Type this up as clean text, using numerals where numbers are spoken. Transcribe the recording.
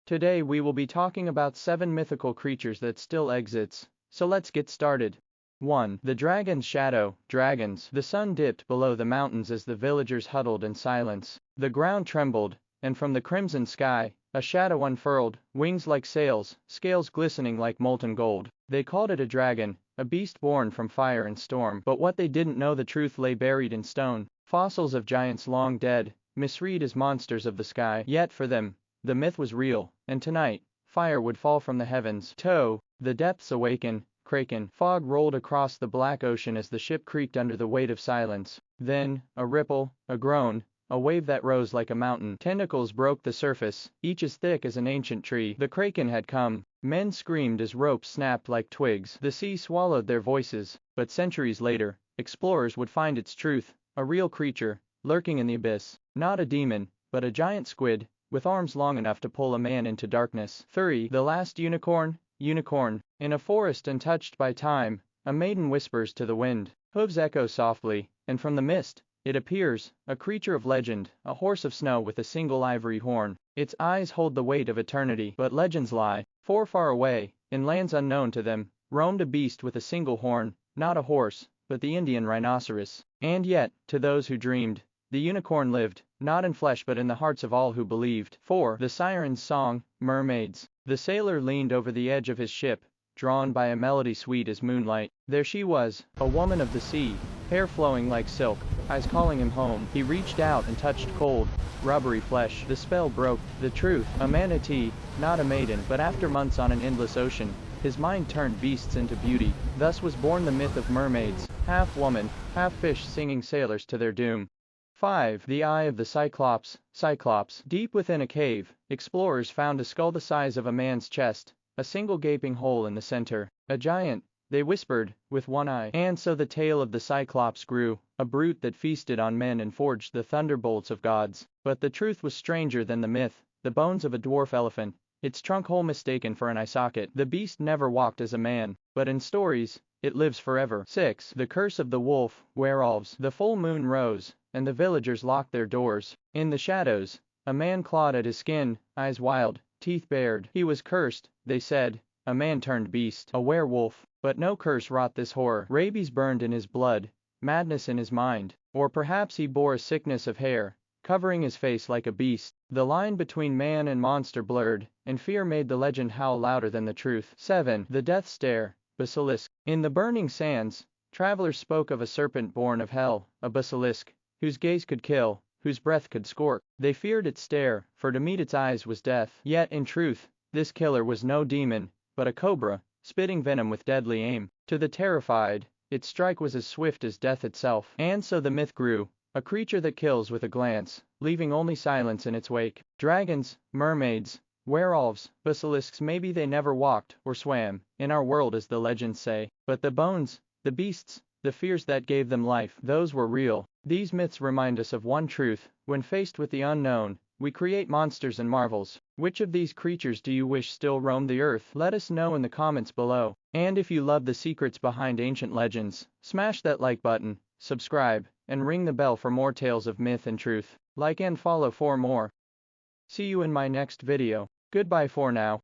Today we will be talking about 7 mythical creatures that still exists, so let's get started. 1. The Dragon's Shadow. Dragons. The sun dipped below the mountains as the villagers huddled in silence. The ground trembled, and from the crimson sky, a shadow unfurled, wings like sails, scales glistening like molten gold. They called it a dragon, a beast born from fire and storm. But what they didn't know, the truth lay buried in stone. Fossils of giants long dead, misread as monsters of the sky. Yet for them, the myth was real, and tonight, fire would fall from the heavens. The depths awaken. Kraken. Fog rolled across the black ocean as the ship creaked under the weight of silence. Then, a ripple, a groan, a wave that rose like a mountain. Tentacles broke the surface, each as thick as an ancient tree. The Kraken had come. Men screamed as ropes snapped like twigs. The sea swallowed their voices, but centuries later, explorers would find its truth, a real creature, lurking in the abyss. Not a demon, but a giant squid, with arms long enough to pull a man into darkness. 3. The Last Unicorn. Unicorn. In a forest untouched by time, a maiden whispers to the wind. Hooves echo softly, and from the mist, it appears, a creature of legend, a horse of snow with a single ivory horn. Its eyes hold the weight of eternity. But legends lie. Far away, in lands unknown to them, roamed a beast with a single horn, not a horse, but the Indian rhinoceros. And yet, to those who dreamed, the unicorn lived, not in flesh but in the hearts of all who believed. 4. The Siren's Song. Mermaids. The sailor leaned over the edge of his ship, drawn by a melody sweet as moonlight. There she was, a woman of the sea, hair flowing like silk, eyes calling him home. He reached out and touched cold, rubbery flesh. The spell broke. The truth, a manatee, not a maiden. But after months on an endless ocean, his mind turned beasts into beauty. Thus was born the myth of mermaids, half woman, half fish singing sailors to their doom. 5. The Eye of the Cyclops. Cyclops. Deep within a cave, explorers found a skull the size of a man's chest, a single gaping hole in the center. A giant, they whispered, with one eye. And so the tale of the Cyclops grew, a brute that feasted on men and forged the thunderbolts of gods. But the truth was stranger than the myth. The bones of a dwarf elephant, its trunk hole mistaken for an eye socket. The beast never walked as a man, but in stories, it lives forever. 6. The Curse of the Wolf. Werewolves. The full moon rose, and the villagers locked their doors. In the shadows, a man clawed at his skin, eyes wild, teeth bared. He was cursed, they said, a man turned beast, a werewolf. But no curse wrought this horror. Rabies burned in his blood, madness in his mind, or perhaps he bore a sickness of hair, covering his face like a beast. The line between man and monster blurred, and fear made the legend howl louder than the truth. 7. The Death Stare. Basilisk. In the burning sands, travelers spoke of a serpent born of hell, a basilisk, whose gaze could kill, whose breath could scorch. They feared its stare, for to meet its eyes was death. Yet in truth, this killer was no demon, but a cobra, spitting venom with deadly aim. To the terrified, its strike was as swift as death itself. And so the myth grew, a creature that kills with a glance, leaving only silence in its wake. Dragons, mermaids, werewolves, basilisks. Maybe they never walked or swam in our world as the legends say, but the bones, the beasts, the fears that gave them life, those were real. These myths remind us of one truth: when faced with the unknown, we create monsters and marvels. Which of these creatures do you wish still roam the earth? Let us know in the comments below. And if you love the secrets behind ancient legends, smash that like button, subscribe, and ring the bell for more tales of myth and truth. Like and follow for more. See you in my next video. Goodbye for now.